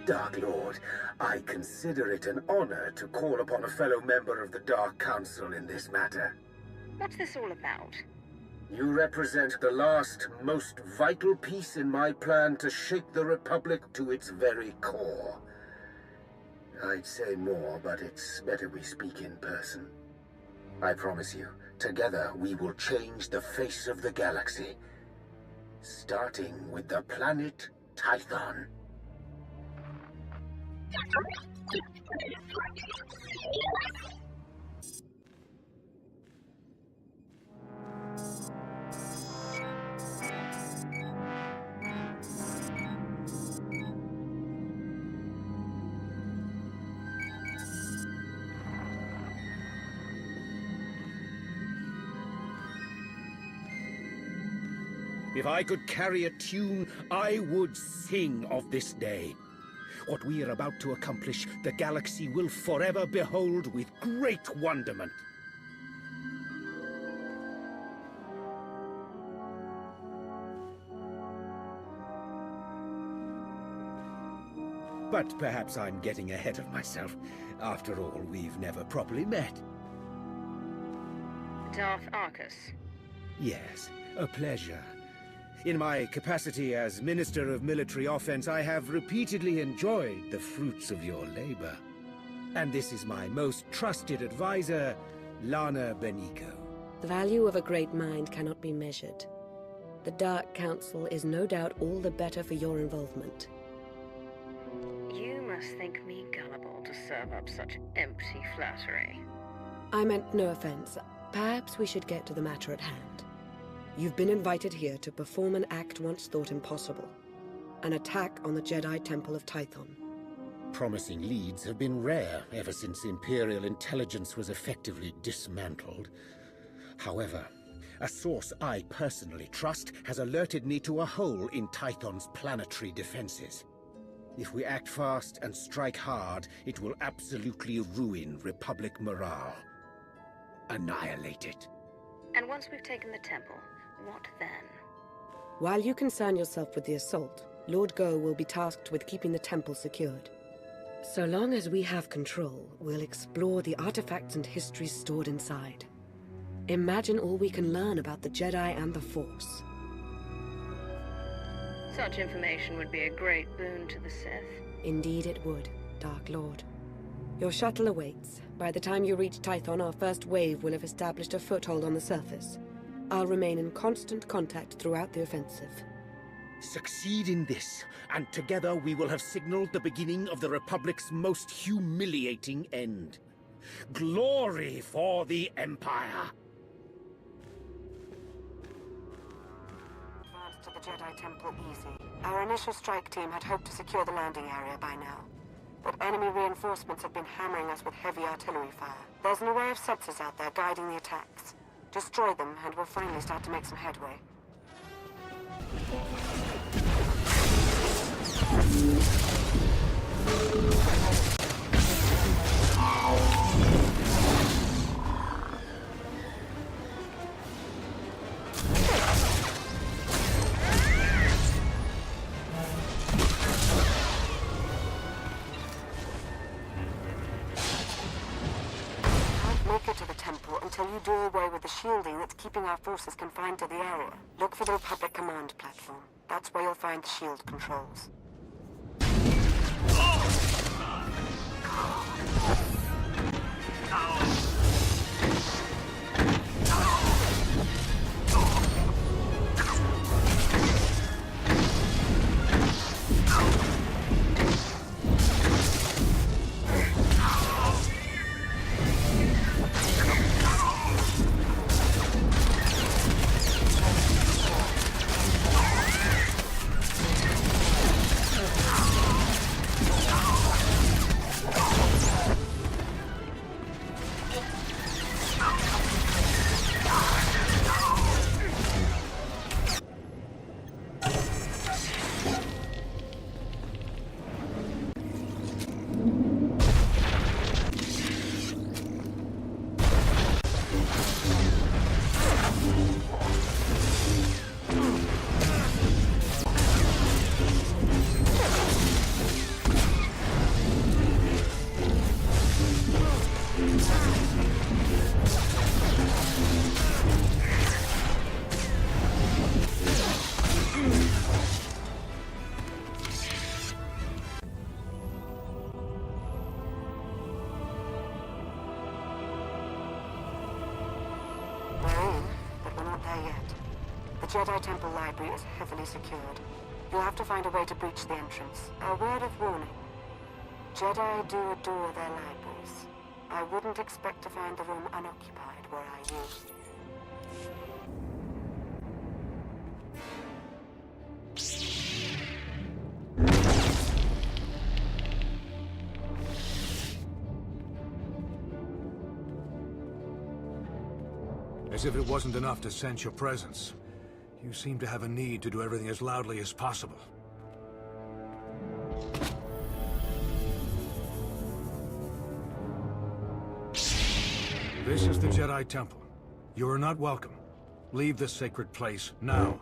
Dark Lord, I consider it an honor to call upon a fellow member of the Dark Council in this matter. What's this all about? You represent the last, most vital piece in my plan to shake the Republic to its very core. I'd say more, but it's better we speak in person. I promise you, together we will change the face of the galaxy. Starting with the planet Tython. If I could carry a tune, I would sing of this day. What we are about to accomplish, the galaxy will forever behold with great wonderment. But perhaps I'm getting ahead of myself. After all, we've never properly met. Darth Arcus. Yes, a pleasure. In my capacity as Minister of Military Offense, I have repeatedly enjoyed the fruits of your labor. And this is my most trusted advisor, Lana Benico. The value of a great mind cannot be measured. The Dark Council is no doubt all the better for your involvement. You must think me gullible to serve up such empty flattery. I meant no offense. Perhaps we should get to the matter at hand. You've been invited here to perform an act once thought impossible. An attack on the Jedi Temple of Tython. Promising leads have been rare ever since Imperial intelligence was effectively dismantled. However, a source I personally trust has alerted me to a hole in Tython's planetary defenses. If we act fast and strike hard, it will absolutely ruin Republic morale. Annihilate it. And once we've taken the temple, what then? While you concern yourself with the assault, Lord Go will be tasked with keeping the temple secured. So long as we have control, we'll explore the artifacts and histories stored inside. Imagine all we can learn about the Jedi and the Force. Such information would be a great boon to the Sith. Indeed it would, Dark Lord. Your shuttle awaits. By the time you reach Tython, our first wave will have established a foothold on the surface. I'll remain in constant contact throughout the offensive. Succeed in this, and together we will have signaled the beginning of the Republic's most humiliating end. Glory for the Empire! Advance to the Jedi Temple easy. Our initial strike team had hoped to secure the landing area by now. But enemy reinforcements have been hammering us with heavy artillery fire. There's an array of sensors out there guiding the attacks. Destroy them, and we'll finally start to make some headway. Make it to the temple until you do away with the shielding that's keeping our forces confined to the area. Look for the Republic command platform. That's where you'll find the shield controls. Jedi Temple Library is heavily secured. You'll have to find a way to breach the entrance. A word of warning. Jedi do adore their libraries. I wouldn't expect to find the room unoccupied were I you. As if it wasn't enough to sense your presence, you seem to have a need to do everything as loudly as possible. This is the Jedi Temple. You are not welcome. Leave this sacred place now.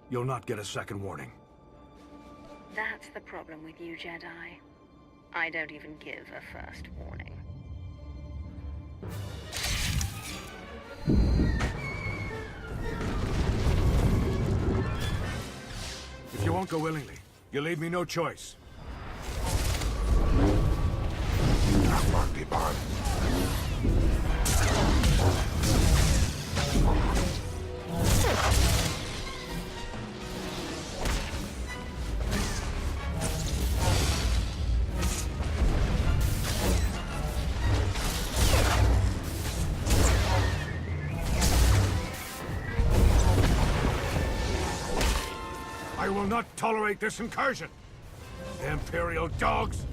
You'll not get a second warning. That's the problem with you, Jedi. I don't even give a first warning. If you won't go willingly, you leave me no choice. I will not tolerate this incursion! Imperial dogs!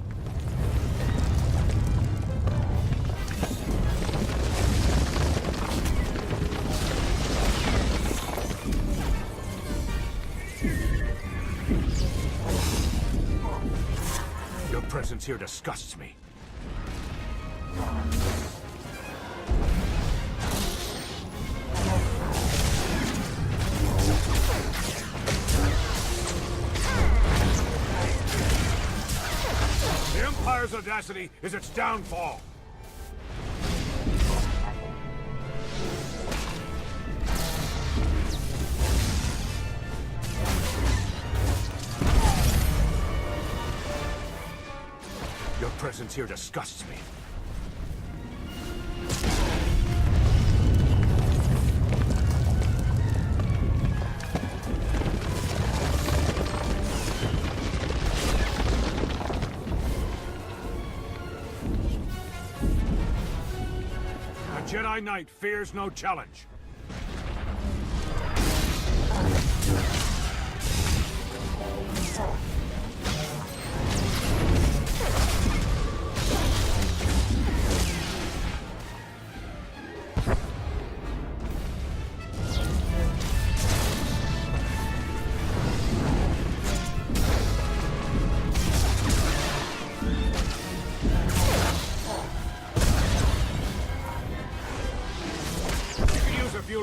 Your presence here disgusts me. The Empire's audacity is its downfall. Your presence here disgusts me. A Jedi Knight fears no challenge.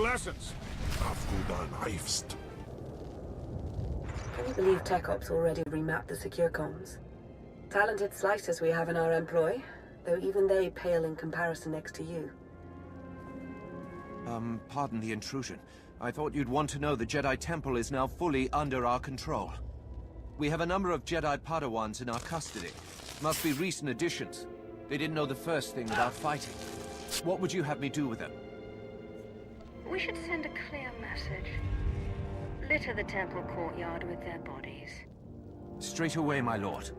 Lessons. Can you believe Tech Ops already remapped the secure comms? Talented slicers we have in our employ, though even they pale in comparison next to you. Pardon the intrusion. I thought you'd want to know the Jedi Temple is now fully under our control. We have a number of Jedi Padawans in our custody. Must be recent additions. They didn't know the first thing without fighting. What would you have me do with them? We should send a clear message. Litter the temple courtyard with their bodies. Straight away, my lord.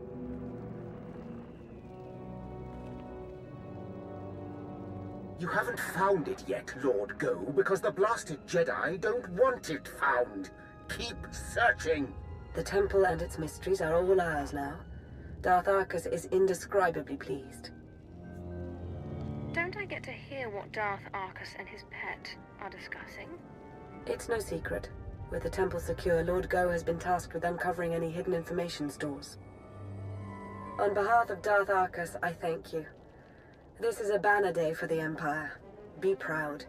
You haven't found it yet, Lord Go, because the blasted Jedi don't want it found. Keep searching. The temple and its mysteries are all ours now. Darth Arcus is indescribably pleased. Don't I get to hear what Darth Arcus and his pet are discussing? It's no secret. With the temple secure, Lord Go has been tasked with uncovering any hidden information stores. On behalf of Darth Arcus, I thank you. This is a banner day for the Empire. Be proud.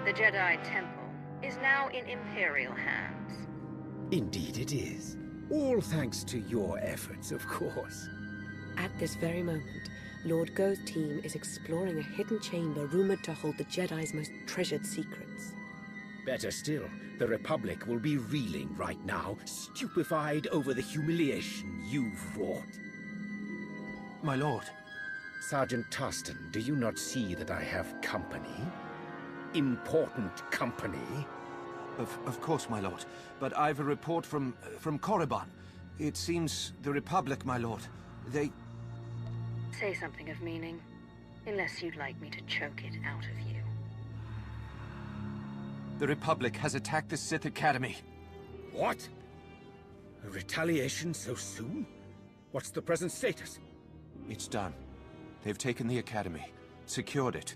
The Jedi Temple is now in Imperial hands. Indeed it is. All thanks to your efforts, of course. At this very moment, Lord Go's team is exploring a hidden chamber rumored to hold the Jedi's most treasured secrets. Better still, the Republic will be reeling right now, stupefied over the humiliation you've wrought. My lord. Sergeant Tarston, do you not see that I have company? Important company? Of course, my lord. But I've a report from Korriban. It seems the Republic, my lord. They... Say something of meaning. Unless you'd like me to choke it out of you. The Republic has attacked the Sith Academy. What? A retaliation so soon? What's the present status? It's done. They've taken the Academy, secured it,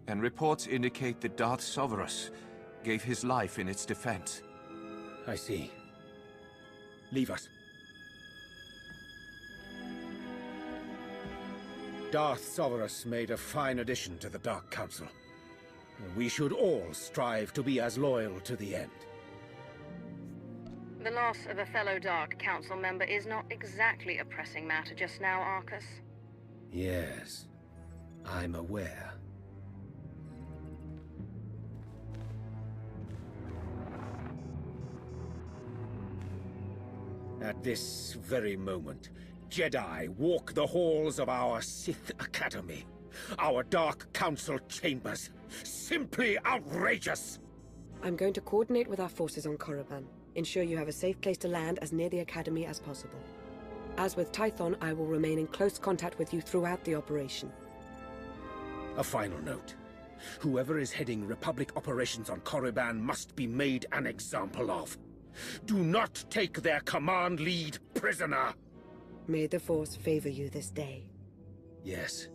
and reports indicate that Darth Soverus gave his life in its defense. I see. Leave us. Darth Soverus made a fine addition to the Dark Council. We should all strive to be as loyal to the end. The loss of a fellow Dark Council member is not exactly a pressing matter just now, Arcus. Yes, I'm aware. At this very moment, Jedi walk the halls of our Sith Academy, our Dark Council chambers. Simply outrageous! I'm going to coordinate with our forces on Korriban. Ensure you have a safe place to land as near the Academy as possible. As with Tython, I will remain in close contact with you throughout the operation. A final note. Whoever is heading Republic operations on Korriban must be made an example of. Do not take their command lead prisoner! May the Force favor you this day. Yes.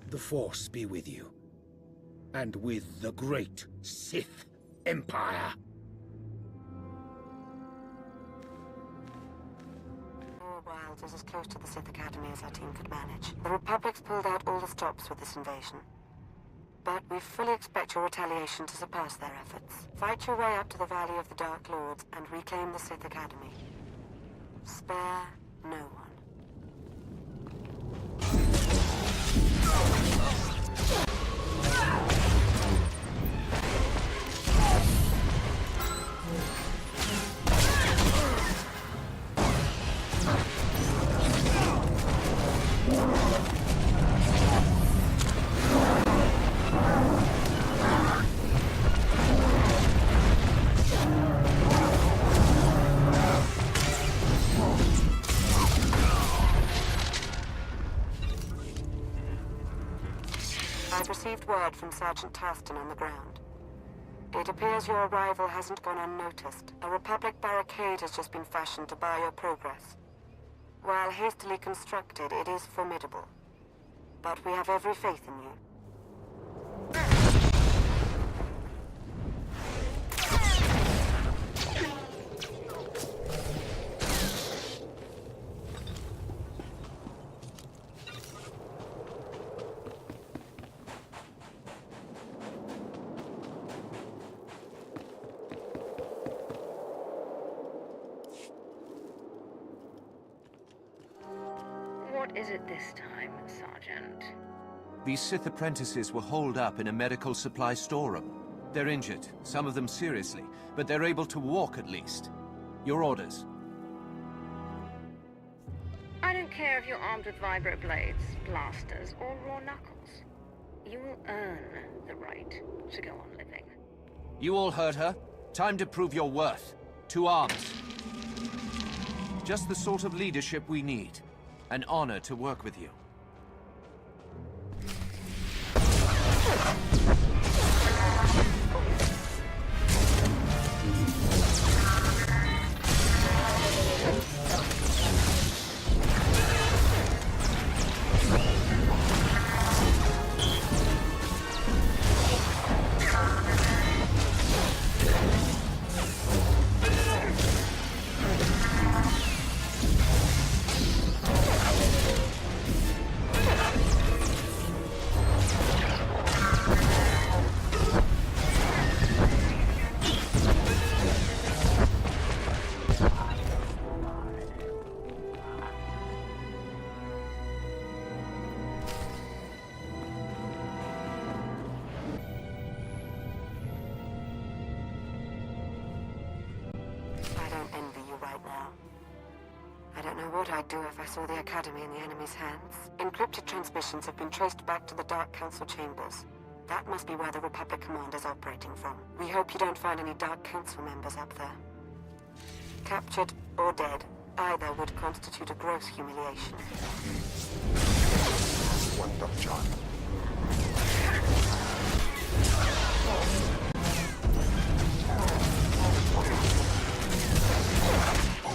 The Force be with you. And with the great Sith Empire. Wilds is as close to the Sith Academy as our team could manage. The Republic's pulled out all the stops with this invasion. But we fully expect your retaliation to surpass their efforts. Fight your way up to the Valley of the Dark Lords and reclaim the Sith Academy. Spare no one. I've received word from Sergeant Tarston on the ground. It appears your arrival hasn't gone unnoticed. A Republic barricade has just been fashioned to bar your progress. While hastily constructed, it is formidable. But we have every faith in you. What is it this time, Sergeant? These Sith apprentices were holed up in a medical supply storeroom. They're injured, some of them seriously, but they're able to walk at least. Your orders? I don't care if you're armed with vibro blades, blasters, or raw knuckles. You will earn the right to go on living. You all heard her. Time to prove your worth. To arms. Just the sort of leadership we need. An honor to work with you. know what I'd do if I saw the Academy in the enemy's hands. Encrypted transmissions have been traced back to the Dark Council chambers. That must be where the Republic Command is operating from. We hope you don't find any Dark Council members up there. Captured or dead, either would constitute a gross humiliation. One Dr. John.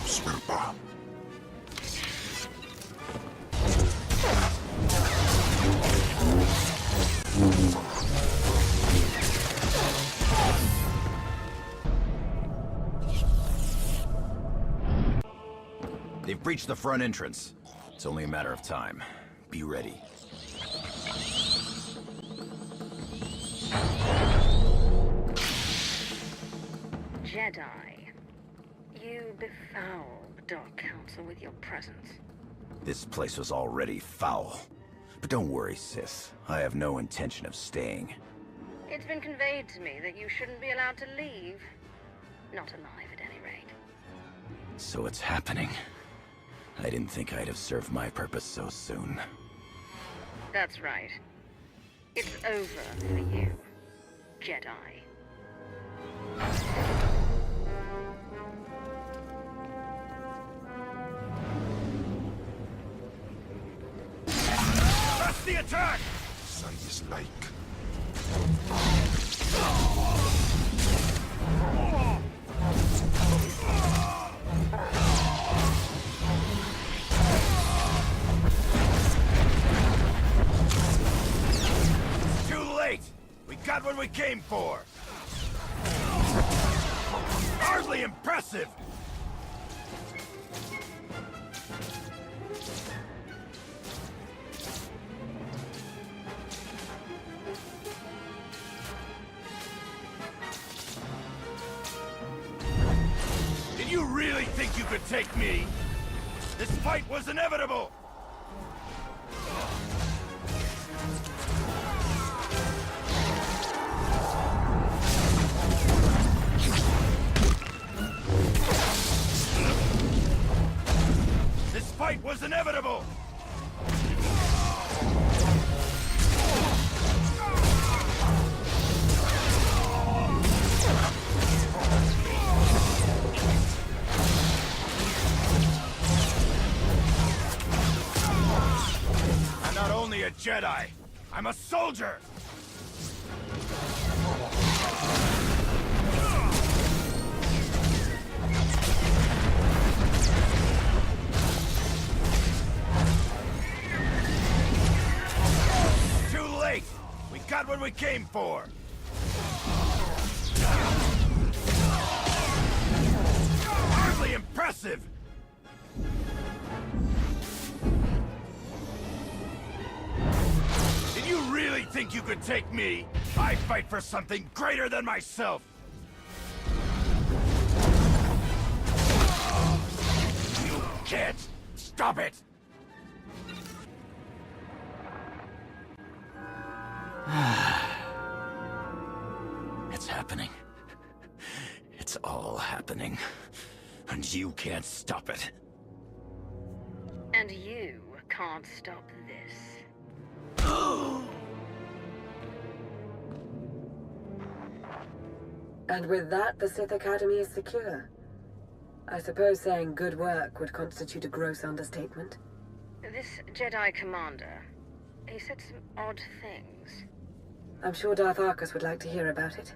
Swerpa. They've breached the front entrance. It's only a matter of time. Be ready. Jedi. You befoul the Dark Council with your presence. This place was already foul. But don't worry, sis. I have no intention of staying. It's been conveyed to me that you shouldn't be allowed to leave. Not alive, at any rate. So it's happening. I didn't think I'd have served my purpose so soon. That's right. It's over for you, Jedi. Press the attack! Sun is like. Too late! We got what we came for! Hardly impressive! Did you really think you could take me? This fight was inevitable! This fight was inevitable! I'm not only a Jedi, I'm a soldier! Too late! We got what we came for! Hardly impressive! Did you really think you could take me? I fight for something greater than myself! You can't stop it! It's happening. It's all happening. And you can't stop it. And you can't stop this. And with that, the Sith Academy is secure. I suppose saying good work would constitute a gross understatement. This Jedi commander, he said some odd things. I'm sure Darth Arcus would like to hear about it.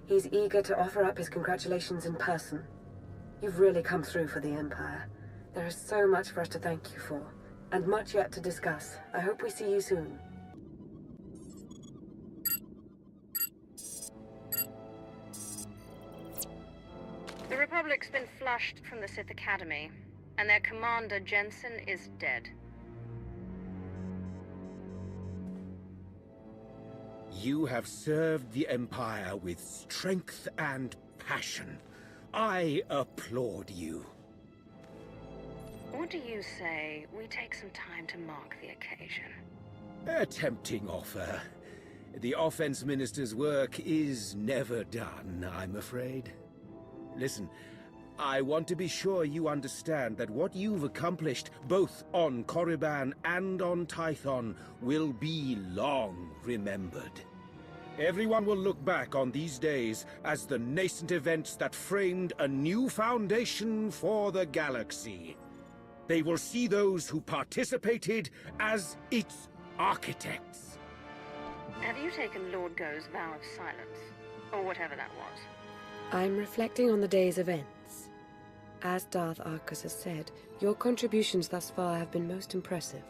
He's eager to offer up his congratulations in person. You've really come through for the Empire. There is so much for us to thank you for, and much yet to discuss. I hope we see you soon. The Republic's been flushed from the Sith Academy, and their commander, Jensen, is dead. You have served the Empire with strength and passion. I applaud you. What do you say we take some time to mark the occasion? A tempting offer. The Offense Minister's work is never done, I'm afraid. Listen, I want to be sure you understand that what you've accomplished, both on Korriban and on Tython, will be long remembered. Everyone will look back on these days as the nascent events that framed a new foundation for the galaxy. They will see those who participated as its architects. Have you taken Lord Go's vow of silence? Or whatever that was? I'm reflecting on the day's events. As Darth Arcus has said, your contributions thus far have been most impressive.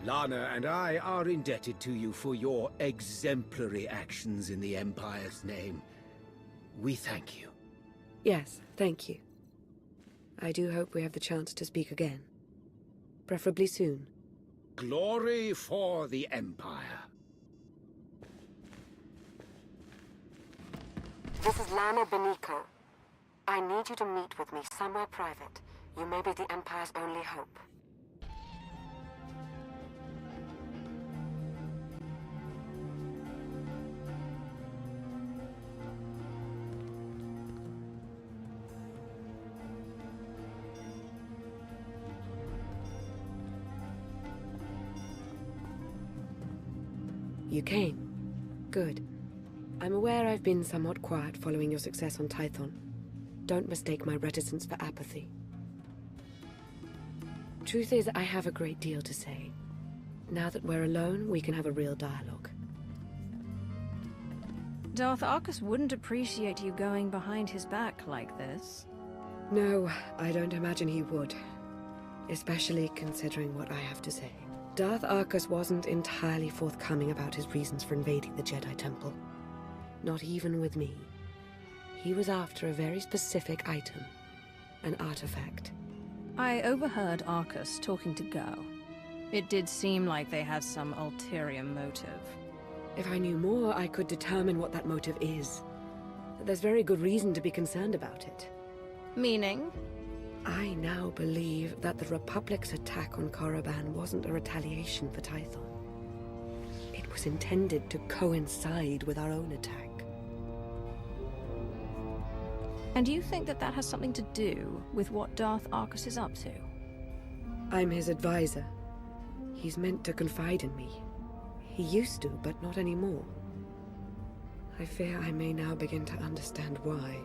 Lana and I are indebted to you for your exemplary actions in the Empire's name. We thank you. Yes, thank you. I do hope we have the chance to speak again. Preferably soon. Glory for the Empire. This is Lana Beniko. I need you to meet with me somewhere private. You may be the Empire's only hope. You came. Good. I'm aware I've been somewhat quiet following your success on Tython. Don't mistake my reticence for apathy. Truth is, I have a great deal to say. Now that we're alone, we can have a real dialogue. Darth Arcus wouldn't appreciate you going behind his back like this. No, I don't imagine he would. Especially considering what I have to say. Darth Arcus wasn't entirely forthcoming about his reasons for invading the Jedi Temple. Not even with me. He was after a very specific item. An artifact. I overheard Arcus talking to Go. It did seem like they had some ulterior motive. If I knew more, I could determine what that motive is. There's very good reason to be concerned about it. Meaning? I now believe that the Republic's attack on Korriban wasn't a retaliation for Tython. It was intended to coincide with our own attack. And you think that that has something to do with what Darth Arcus is up to? I'm his advisor. He's meant to confide in me. He used to, but not anymore. I fear I may now begin to understand why.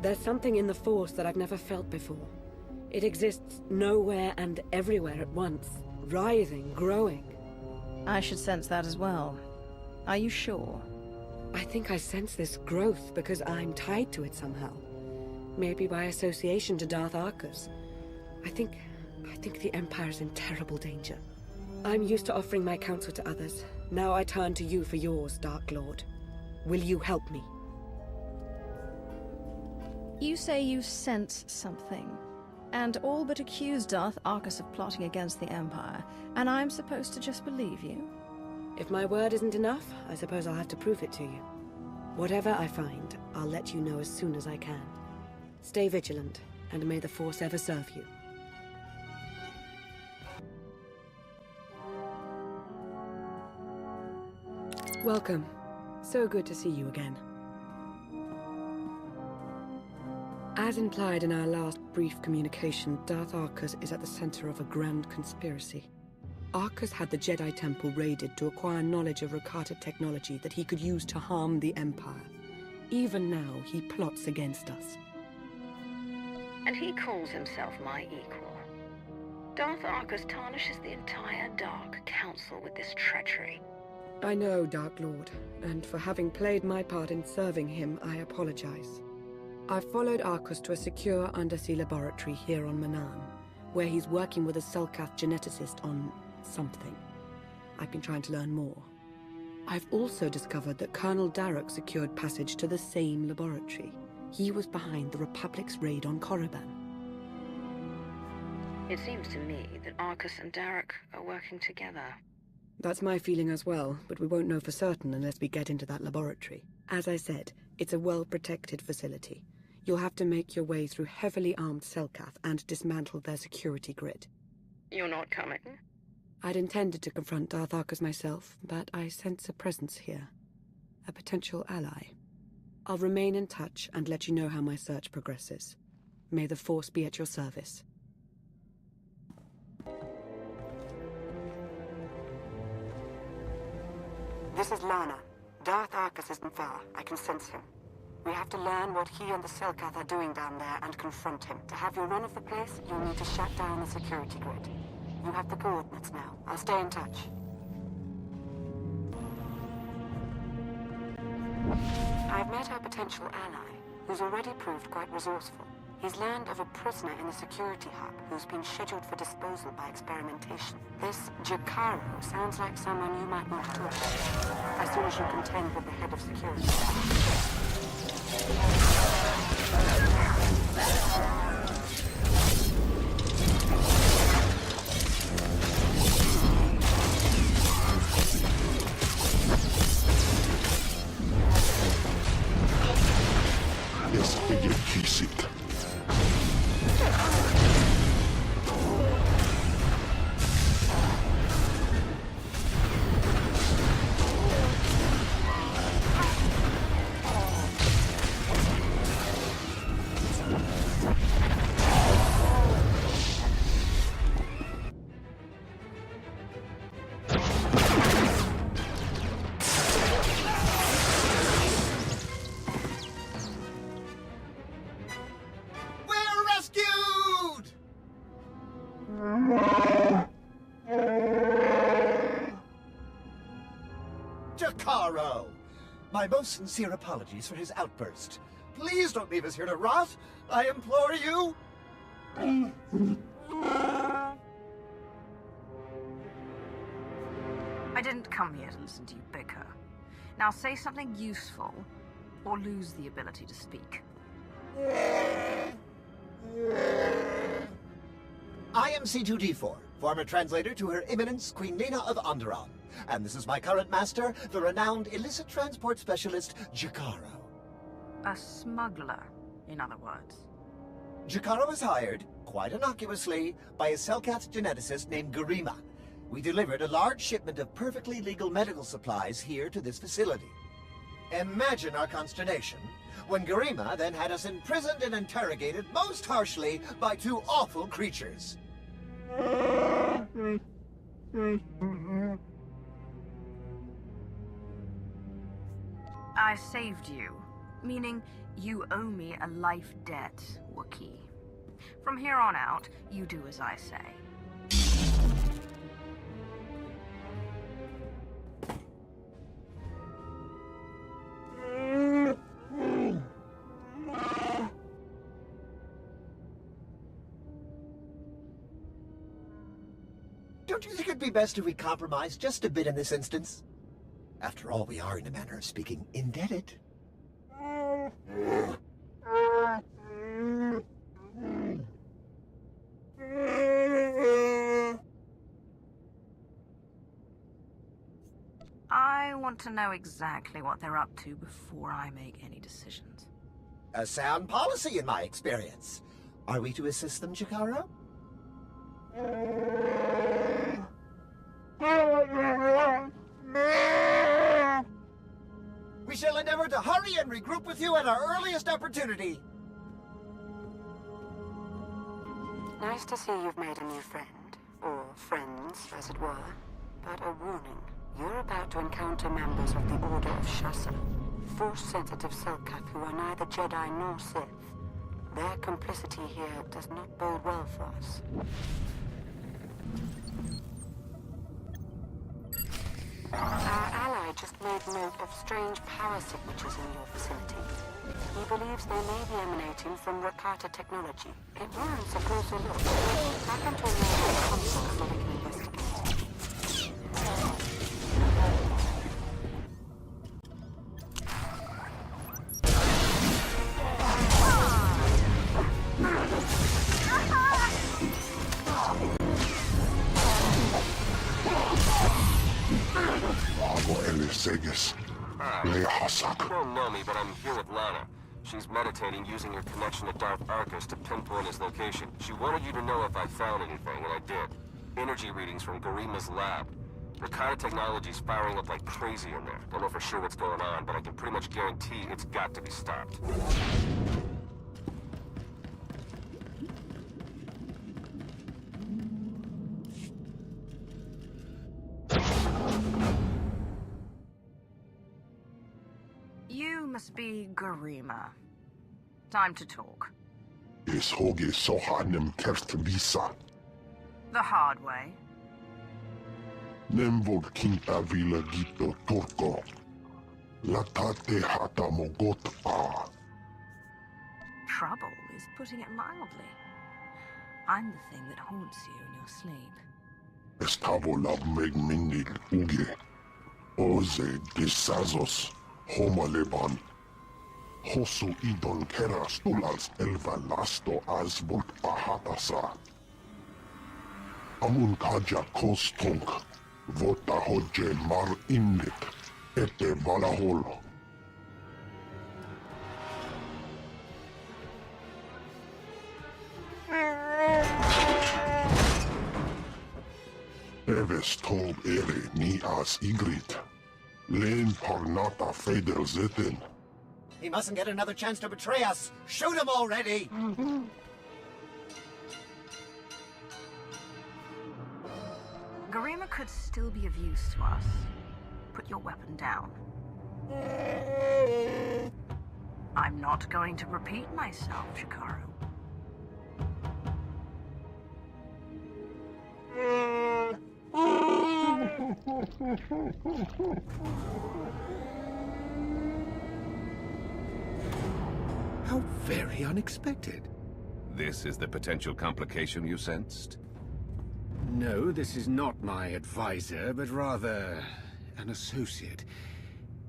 There's something in the Force that I've never felt before. It exists nowhere and everywhere at once, writhing, growing. I should sense that as well. Are you sure? I think I sense this growth because I'm tied to it somehow. Maybe by association to Darth Arcus. I think the Empire's in terrible danger. I'm used to offering my counsel to others. Now I turn to you for yours, Dark Lord. Will you help me? You say you sense something, and all but accuse Darth Arcus of plotting against the Empire, and I'm supposed to just believe you? If my word isn't enough, I suppose I'll have to prove it to you. Whatever I find, I'll let you know as soon as I can. Stay vigilant, and may the Force ever serve you. Welcome. So good to see you again. As implied in our last brief communication, Darth Arcus is at the center of a grand conspiracy. Arcus had the Jedi Temple raided to acquire knowledge of Rakata technology that he could use to harm the Empire. Even now, he plots against us. And he calls himself my equal. Darth Arcus tarnishes the entire Dark Council with this treachery. I know, Dark Lord, and for having played my part in serving him, I apologize. I've followed Arcus to a secure undersea laboratory here on Manaan, where he's working with a Selkath geneticist on something. I've been trying to learn more. I've also discovered that Colonel Darroch secured passage to the same laboratory. He was behind the Republic's raid on Korriban. It seems to me that Arcus and Darroch are working together. That's my feeling as well, but we won't know for certain unless we get into that laboratory. As I said, it's a well-protected facility. You'll have to make your way through heavily armed Selkath and dismantle their security grid. You're not coming? I'd intended to confront Darth Arcus myself, but I sense a presence here. A potential ally. I'll remain in touch and let you know how my search progresses. May the Force be at your service. This is Lana. Darth Arcus isn't far. I can sense him. We have to learn what he and the Selkath are doing down there and confront him. To have your run of the place, you'll need to shut down the security grid. You have the coordinates now. I'll stay in touch. I've met our potential ally, who's already proved quite resourceful. He's learned of a prisoner in the security hub who's been scheduled for disposal by experimentation. This Jakaro sounds like someone you might want to talk to, as soon as you contend with the head of security. Inquisitor. Jakaro! My most sincere apologies for his outburst. Please don't leave us here to rot! I implore you! I didn't come here to listen to you bicker. Now say something useful, or lose the ability to speak. I am C2D4, former translator to Her Eminence Queen Nina of Onderon. And this is my current master, the renowned illicit transport specialist, Jakaro. A smuggler, in other words. Jakaro was hired, quite innocuously, by a Selkath geneticist named Garima. We delivered a large shipment of perfectly legal medical supplies here to this facility. Imagine our consternation when Garima then had us imprisoned and interrogated most harshly by two awful creatures. I saved you, meaning you owe me a life debt, Wookiee. From here on out, you do as I say. Don't you think it'd be best if we compromise just a bit in this instance? After all, we are, in a manner of speaking, indebted. I want to know exactly what they're up to before I make any decisions. A sound policy, in my experience. Are we to assist them, Jakaro? We shall endeavor to hurry and regroup with you at our earliest opportunity. Nice to see you've made a new friend. Or friends, as it were. But a warning. You're about to encounter members of the Order of Shasa. Force-sensitive Selkath who are neither Jedi nor Sith. Their complicity here does not bode well for us. Our ally just made note of strange power signatures in your vicinity. He believes they may be emanating from Rakata technology. It warrants a closer look. Back into a nearby console so we can investigate. You don't know me, but I'm here with Lana. She's meditating using her connection to Darth Arcus to pinpoint his location. She wanted you to know if I found anything, and I did. Energy readings from Garima's lab. Rakata technology's firing up like crazy in there. Don't know for sure what's going on, but I can pretty much guarantee it's got to be stopped. You must be Garima. Time to talk. Es hoge sohanem kert visa. The hard way. Nemvod kinta vila gito turko. Latate hata mogot a. Trouble is putting it mildly. I'm the thing that haunts you in your sleep. Estavo lab meg mingil uge. Oze desazos. Homa leban. Hosu idon kera stulals elva lasto as volt ahatasa. Amun kaja kostunk. Vota hodje mar innet. Ete valahol. Eves tov ere ni as igrit. Len parnata feder zeten. He mustn't get another chance to betray us. Shoot him already! Garima could still be of use to us. Put your weapon down. I'm not going to repeat myself, Shikaru. How very unexpected. This is the potential complication you sensed? No, this is not my advisor, but rather an associate.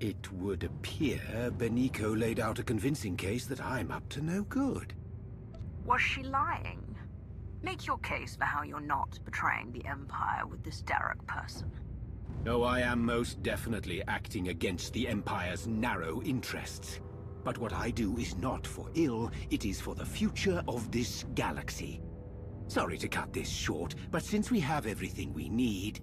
It would appear Beniko laid out a convincing case that I'm up to no good. Was she lying? Make your case for how you're not betraying the Empire with this Derek person. Oh, I am most definitely acting against the Empire's narrow interests. But what I do is not for ill, it is for the future of this galaxy. Sorry to cut this short, but since we have everything we need...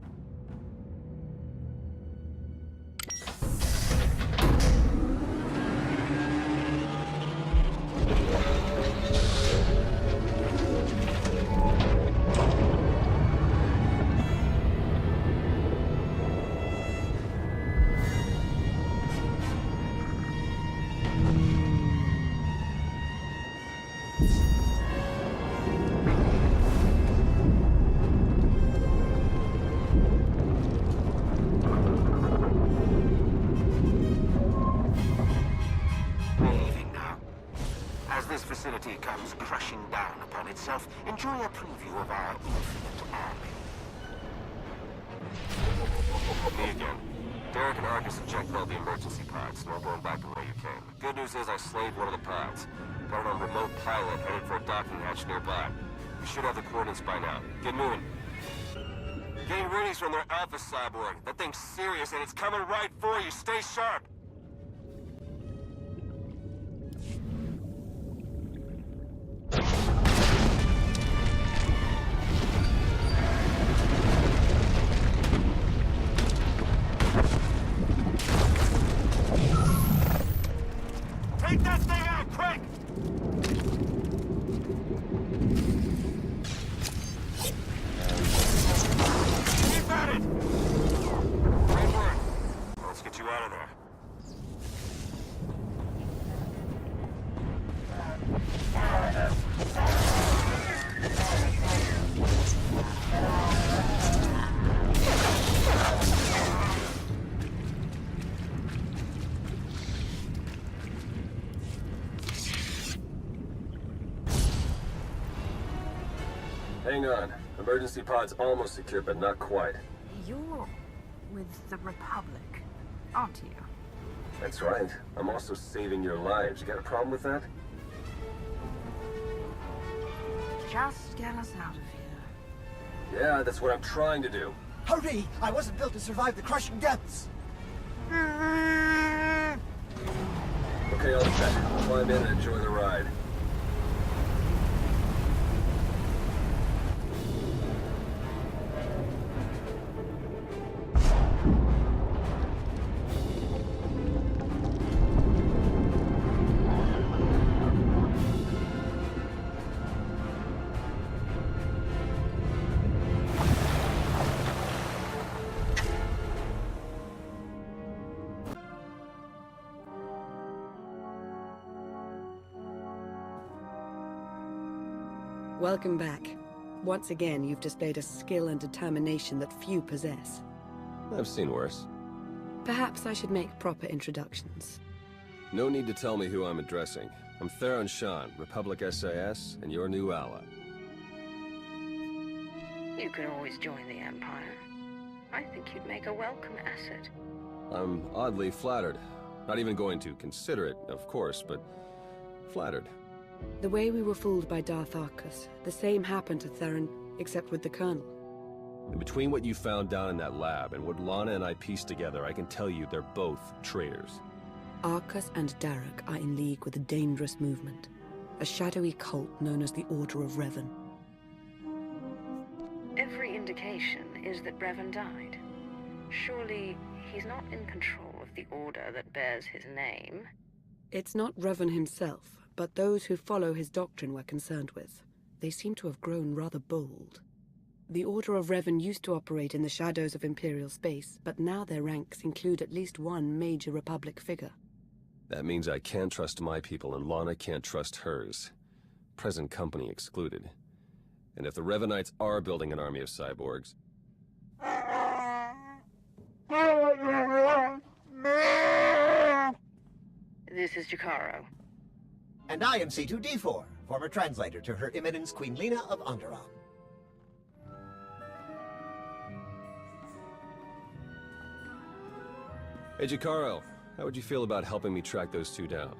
comes crashing down upon itself, enjoy a preview of our infinite army. Me again. Derek and Arcus have checked all the emergency pods. No going back the way you came. Good news is I slayed one of the pods. Got it on remote pilot, headed for a docking hatch nearby. We should have the coordinates by now. Get moving. Getting readies from their Alpha Cyborg. That thing's serious and it's coming right for you. Stay sharp. Take that thing out, quick! Keep at it! Great work. Let's get you out of there. Hang on. Emergency pod's almost secure, but not quite. You're with the Republic, aren't you? That's right. I'm also saving your lives. You got a problem with that? Just get us out of here. Yeah, that's what I'm trying to do. Hurry! I wasn't built to survive the crushing depths! Okay, all set. Climb in and enjoy the ride. Welcome back. Once again, you've displayed a skill and determination that few possess. I've seen worse. Perhaps I should make proper introductions. No need to tell me who I'm addressing. I'm Theron Shan, Republic SAS, and your new ally. You can always join the Empire. I think you'd make a welcome asset. I'm oddly flattered. Not even going to consider it, of course, but flattered. The way we were fooled by Darth Arcus, the same happened to Theron, except with the Colonel. And between what you found down in that lab and what Lana and I pieced together, I can tell you they're both traitors. Arcus and Darok are in league with a dangerous movement, a shadowy cult known as the Order of Revan. Every indication is that Revan died. Surely he's not in control of the order that bears his name. It's not Revan himself, but those who follow his doctrine we're concerned with. They seem to have grown rather bold. The Order of Revan used to operate in the shadows of Imperial space, but now their ranks include at least one major Republic figure. That means I can't trust my people and Lana can't trust hers. Present company excluded. And if the Revanites are building an army of cyborgs... This is Jakaro. And I am C2D4, former translator to Her Eminence Queen Lena of Onderon. Hey, Jakaro, how would you feel about helping me track those two down?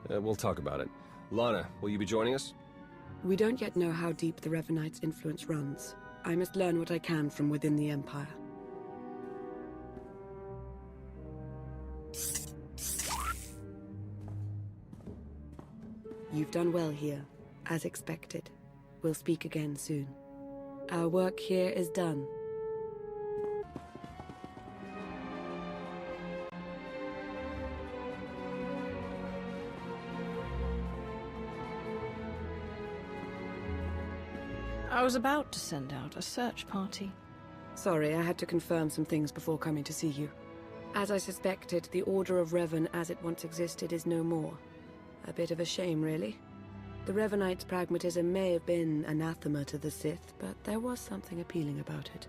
We'll talk about it. Lana, will you be joining us? We don't yet know how deep the Revanites' influence runs. I must learn what I can from within the Empire. You've done well here, as expected. We'll speak again soon. Our work here is done. I was about to send out a search party. Sorry, I had to confirm some things before coming to see you. As I suspected, the Order of Revan as it once existed is no more. A bit of a shame, really. The Revanites' pragmatism may have been anathema to the Sith, but there was something appealing about it.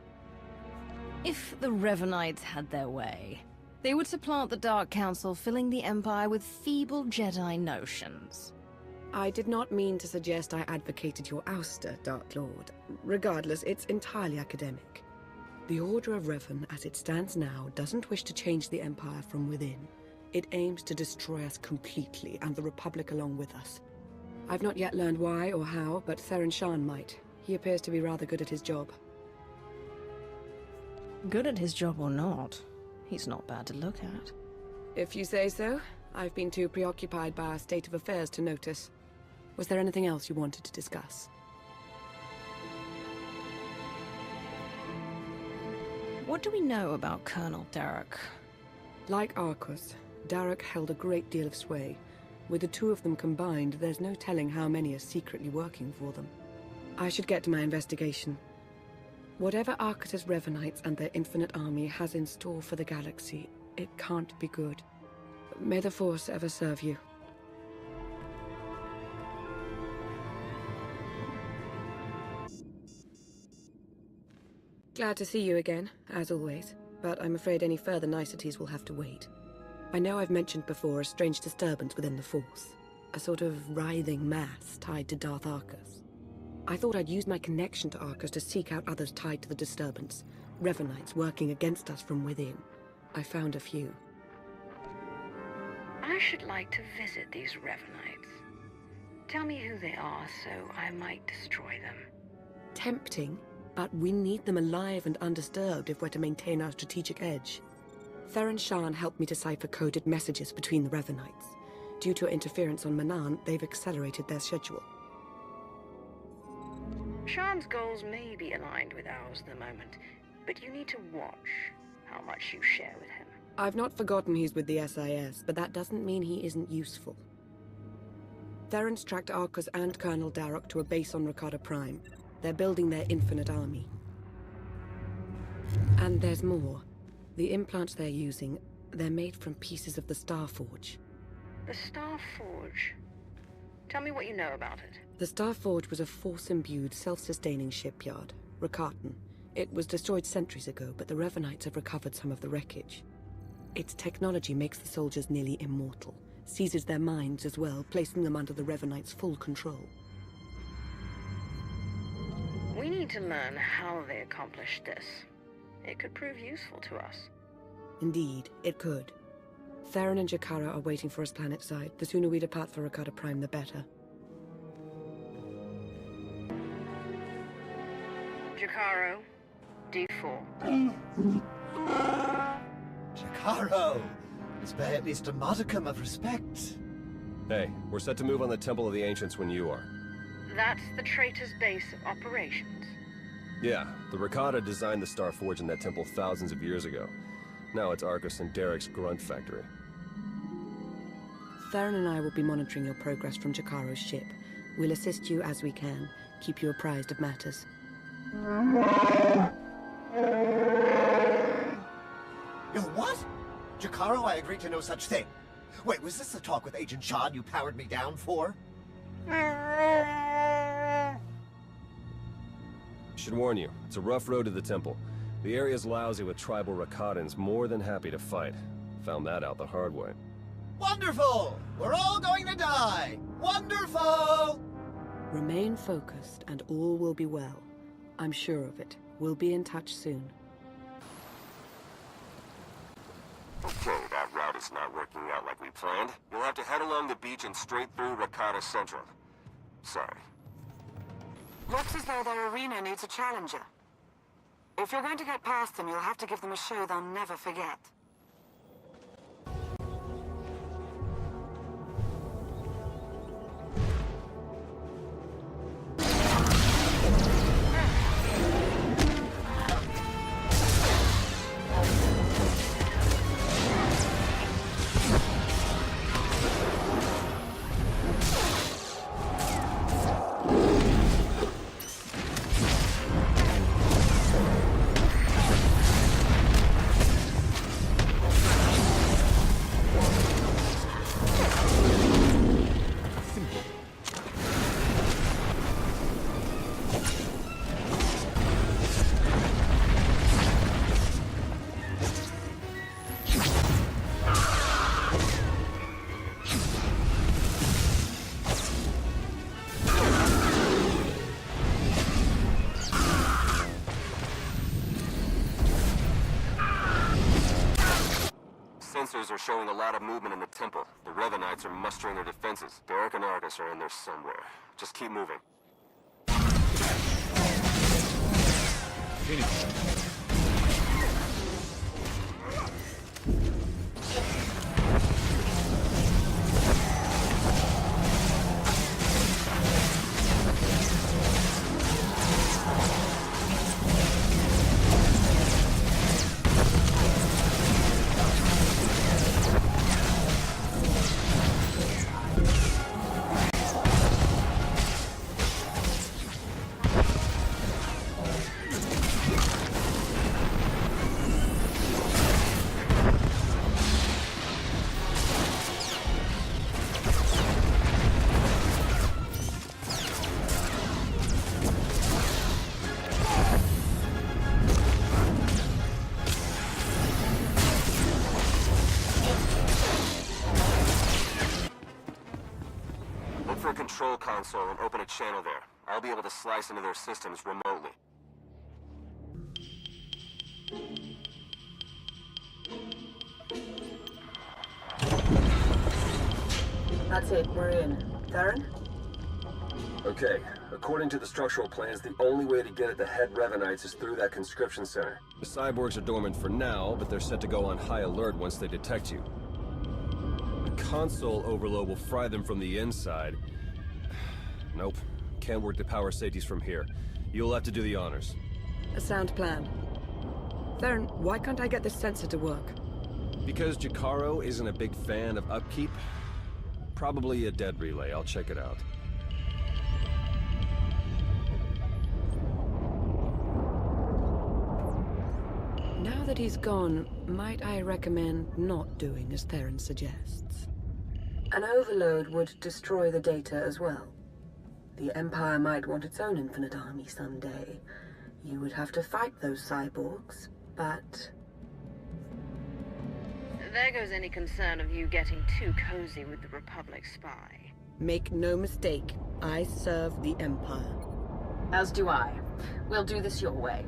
If the Revanites had their way, they would supplant the Dark Council, filling the Empire with feeble Jedi notions. I did not mean to suggest I advocated your ouster, Dark Lord. Regardless, it's entirely academic. The Order of Revan, as it stands now, doesn't wish to change the Empire from within. It aims to destroy us completely, and the Republic along with us. I've not yet learned why or how, but Theron Shan might. He appears to be rather good at his job. Good at his job or not, he's not bad to look at. If you say so. I've been too preoccupied by our state of affairs to notice. Was there anything else you wanted to discuss? What do we know about Colonel Darok? Like Arcus, Darok held a great deal of sway. With the two of them combined, there's no telling how many are secretly working for them. I should get to my investigation. Whatever Arcus's Revanites and their infinite army has in store for the galaxy, it can't be good. May the Force ever serve you. Glad to see you again, as always, but I'm afraid any further niceties will have to wait. I know I've mentioned before a strange disturbance within the Force, a sort of writhing mass tied to Darth Arcus. I thought I'd use my connection to Arcus to seek out others tied to the disturbance, Revanites working against us from within. I found a few. I should like to visit these Revanites. Tell me who they are so I might destroy them. Tempting, but we need them alive and undisturbed if we're to maintain our strategic edge. Theron Shan helped me decipher coded messages between the Revanites. Due to interference on Manan, they've accelerated their schedule. Shan's goals may be aligned with ours at the moment, but you need to watch how much you share with him. I've not forgotten he's with the SIS, but that doesn't mean he isn't useful. Theron's tracked Arcus and Colonel Darok to a base on Rakata Prime. They're building their infinite army. And there's more. The implants they're using, they're made from pieces of the Starforge. The Star Forge. Tell me what you know about it. The Star Forge was a Force-imbued, self-sustaining shipyard, Rakatan. It was destroyed centuries ago, but the Revanites have recovered some of the wreckage. Its technology makes the soldiers nearly immortal, seizes their minds as well, placing them under the Revanites' full control. We need to learn how they accomplished this. It could prove useful to us. Indeed, it could. Theron and Jakara are waiting for us planetside. The sooner we depart for Rakata Prime, the better. Jakaro, D4. Jakaro! Let's pay at least a modicum of respect. Hey, we're set to move on the Temple of the Ancients when you are. That's the traitor's base of operations. Yeah, the Rakata designed the Star Forge in that temple thousands of years ago. Now it's Arcus and Derek's grunt factory. Theron and I will be monitoring your progress from Jakaro's ship. We'll assist you as we can, keep you apprised of matters. Yo, what? Jakaro, I agreed to no such thing. Wait, was this the talk with Agent Sean you powered me down for? Should warn you, it's a rough road to the temple. The area's lousy with tribal Rakatans more than happy to fight. Found that out the hard way. Wonderful! We're all going to die! Wonderful! Remain focused and all will be well. I'm sure of it. We'll be in touch soon. Okay, that route is not working out like we planned. You'll have to head along the beach and straight through Rakata Central. Sorry. Looks as though their arena needs a challenger. If you're going to get past them, you'll have to give them a show they'll never forget. Sensors are showing a lot of movement in the temple. The Revanites are mustering their defenses. Derek and Argus are in there somewhere. Just keep moving. For a control console and open a channel there. I'll be able to slice into their systems remotely. That's it, we're in. Theron? Okay, according to the structural plans, the only way to get at the head Revanites is through that conscription center. The cyborgs are dormant for now, but they're set to go on high alert once they detect you. The console overload will fry them from the inside. Nope. Can't work the power safeties from here. You'll have to do the honors. A sound plan. Theron, why can't I get this sensor to work? Because Jakaro isn't a big fan of upkeep? Probably a dead relay. I'll check it out. Now that he's gone, might I recommend not doing as Theron suggests? An overload would destroy the data as well. The Empire might want its own infinite army someday. You would have to fight those cyborgs, but... There goes any concern of you getting too cozy with the Republic spy. Make no mistake, I serve the Empire. As do I. We'll do this your way.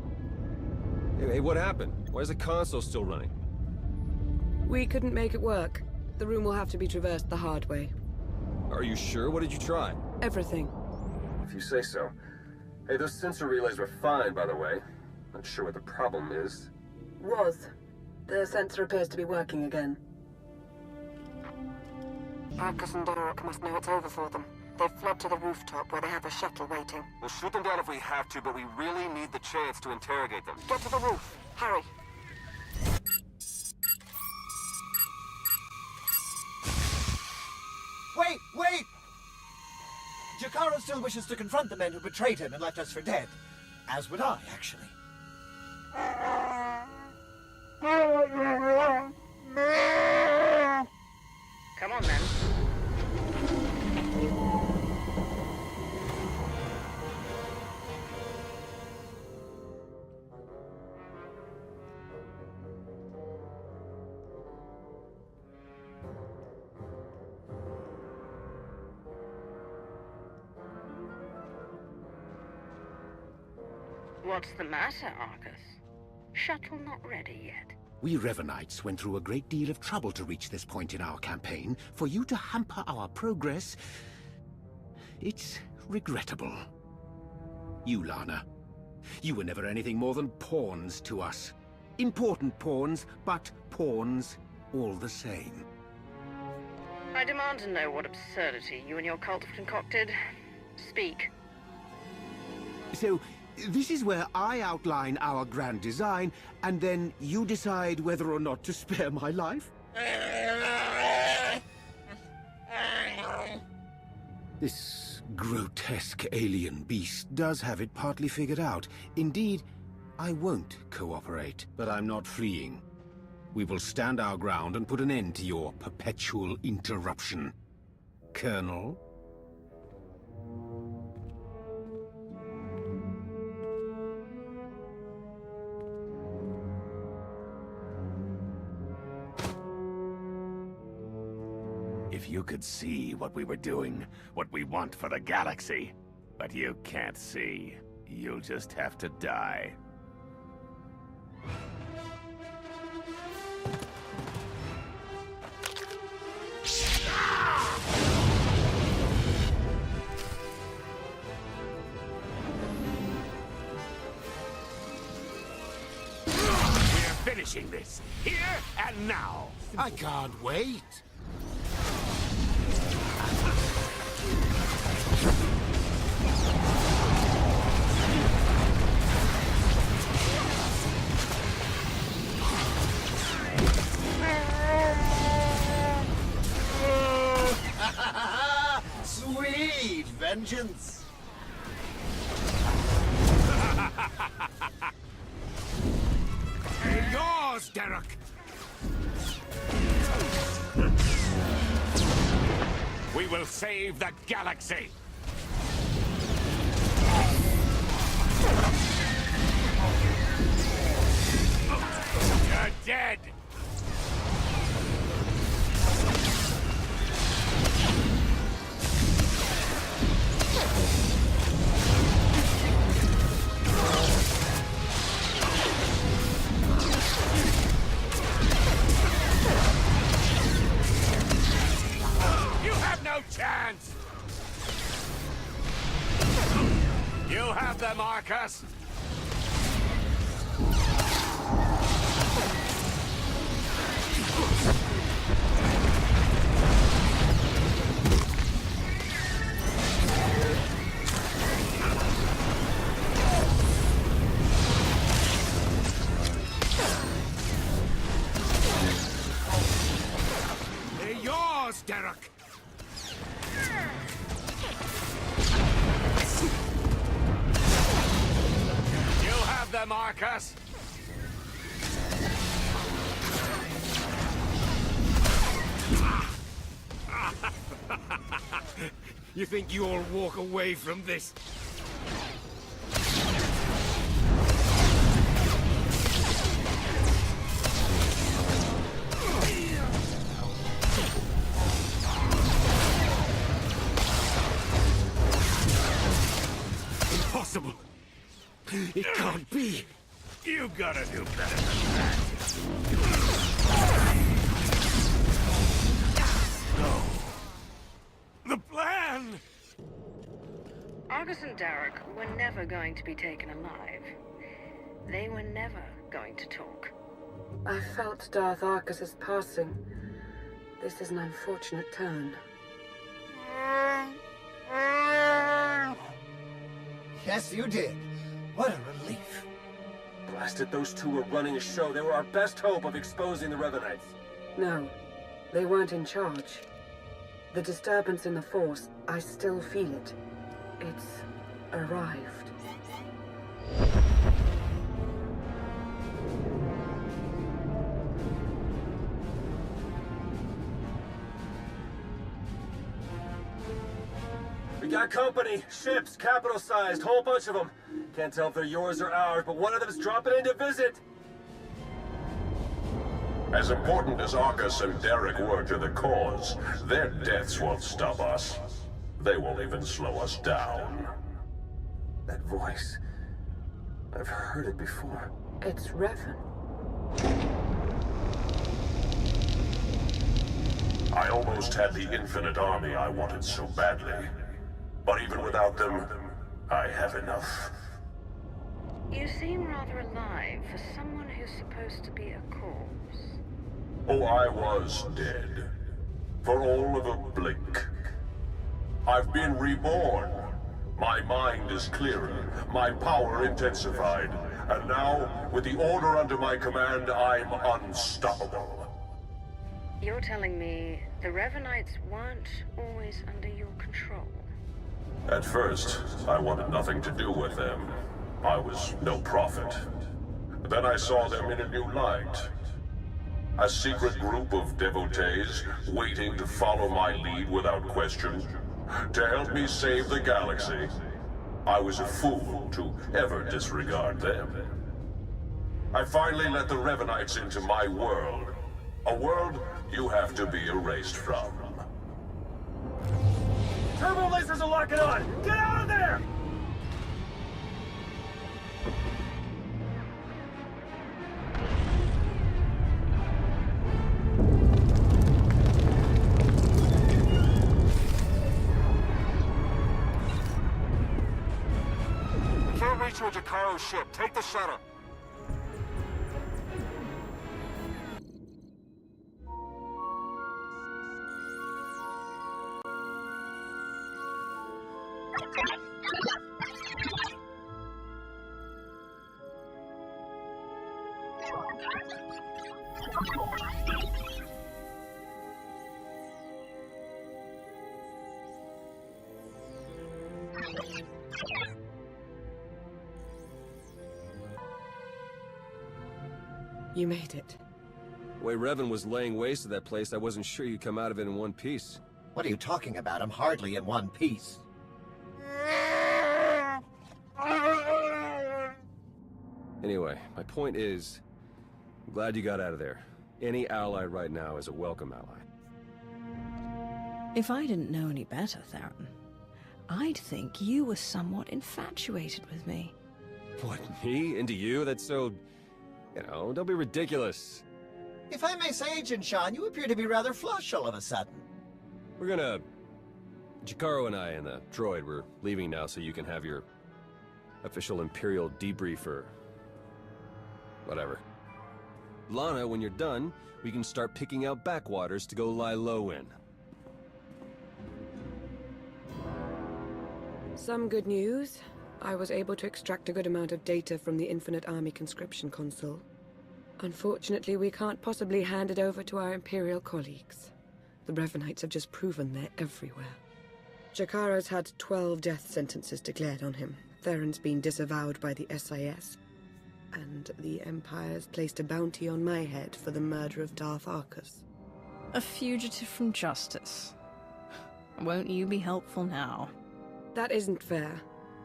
Hey, what happened? Why is the console still running? We couldn't make it work. The room will have to be traversed the hard way. Are you sure? What did you try? Everything. If you say so. Hey, those sensor relays were fine, by the way. Not sure what the problem is. Was. The sensor appears to be working again. Arcus and Derek must know it's over for them. They've fled to the rooftop where they have a shuttle waiting. We'll shoot them down if we have to, but we really need the chance to interrogate them. Get to the roof. Hurry. Wait! Wait! Jakaro still wishes to confront the men who betrayed him and left us for dead. As would I, actually. Come on, then. What's the matter, Arcus? Shuttle not ready yet. We Revanites went through a great deal of trouble to reach this point in our campaign. For you to hamper our progress... it's regrettable. You, Lana. You were never anything more than pawns to us. Important pawns, but pawns all the same. I demand to know what absurdity you and your cult have concocted. Speak. So, this is where I outline our grand design, and then you decide whether or not to spare my life? This grotesque alien beast does have it partly figured out. Indeed, I won't cooperate, but I'm not fleeing. We will stand our ground and put an end to your perpetual interruption. Colonel? If you could see what we were doing, what we want for the galaxy, but you can't see, you'll just have to die. We're finishing this, here and now. I can't wait. Sweet vengeance! Yours, Derek! We will save the galaxy! You're dead! You have no chance! You have them, Arcus! They're yours, Derek! You have them, Arcus! You think you'll walk away from this? Impossible! It can't be! You gotta do better than that. No. The plan! Argus and Derek were never going to be taken alive. They were never going to talk. I felt Darth Arcus's passing. This is an unfortunate turn. Yes, you did. What a relief. Blasted, those two were running a show. They were our best hope of exposing the Revanites. No, they weren't in charge. The disturbance in the Force, I still feel it. It's arrived. We got company. Ships, capital-sized, whole bunch of them. Can't tell if they're yours or ours, but one of them's dropping in to visit. As important as Arcus and Derek were to the cause, their deaths won't stop us. They won't even slow us down. That voice. I've heard it before. It's Revan. I almost had the infinite army I wanted so badly. But even without them, I have enough. You seem rather alive for someone who's supposed to be a corpse. Oh, I was dead. For all of a blink. I've been reborn. My mind is clearer, my power intensified. And now, with the order under my command, I'm unstoppable. You're telling me the Revanites weren't always under your control? At first, I wanted nothing to do with them. I was no prophet. Then I saw them in a new light. A secret group of devotees waiting to follow my lead without question. To help me save the galaxy. I was a fool to ever disregard them. I finally let the Revanites into my world. A world you have to be erased from. Turbo lasers are locking on! Get out of there! Can't reach your Jakaro ship. Take the shuttle. You made it. The way Revan was laying waste to that place, I wasn't sure you'd come out of it in one piece. What are you talking about? I'm hardly in one piece. Anyway, my point is, I'm glad you got out of there. Any ally right now is a welcome ally. If I didn't know any better, Theron, I'd think you were somewhat infatuated with me. What, me? Into you? That's so... You know, don't be ridiculous. If I may say, Jinshan, you appear to be rather flush all of a sudden. We're gonna... Jakaro and I and the droid, we're leaving now so you can have your official Imperial debrief or... whatever. Lana, when you're done, we can start picking out backwaters to go lie low in. Some good news. I was able to extract a good amount of data from the Infinite Army conscription console. Unfortunately, we can't possibly hand it over to our Imperial colleagues. The Revanites have just proven they're everywhere. Jakaro's had 12 death sentences declared on him. Theron's been disavowed by the SIS. And the Empire's placed a bounty on my head for the murder of Darth Arcus. A fugitive from justice. Won't you be helpful now? That isn't fair.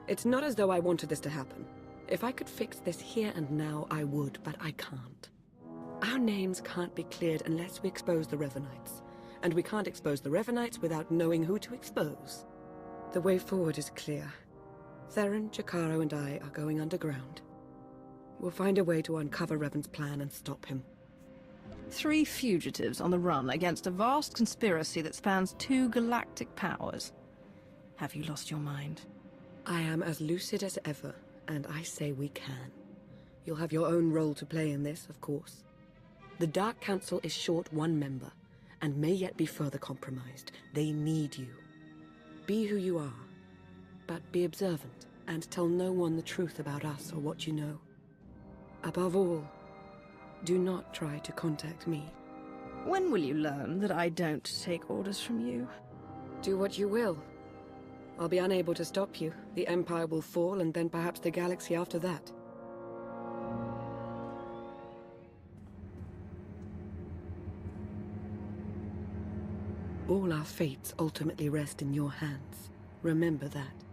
It's not as though I wanted this to happen. If I could fix this here and now, I would, but I can't. Our names can't be cleared unless we expose the Revanites. And we can't expose the Revanites without knowing who to expose. The way forward is clear. Theron, Jakaro, and I are going underground. We'll find a way to uncover Revan's plan and stop him. 3 fugitives on the run against a vast conspiracy that spans 2 galactic powers. Have you lost your mind? I am as lucid as ever, and I say we can. You'll have your own role to play in this, of course. The Dark Council is short 1 member, and may yet be further compromised. They need you. Be who you are, but be observant, and tell no one the truth about us or what you know. Above all, do not try to contact me. When will you learn that I don't take orders from you? Do what you will. I'll be unable to stop you. The Empire will fall, and then perhaps the galaxy after that. All our fates ultimately rest in your hands. Remember that.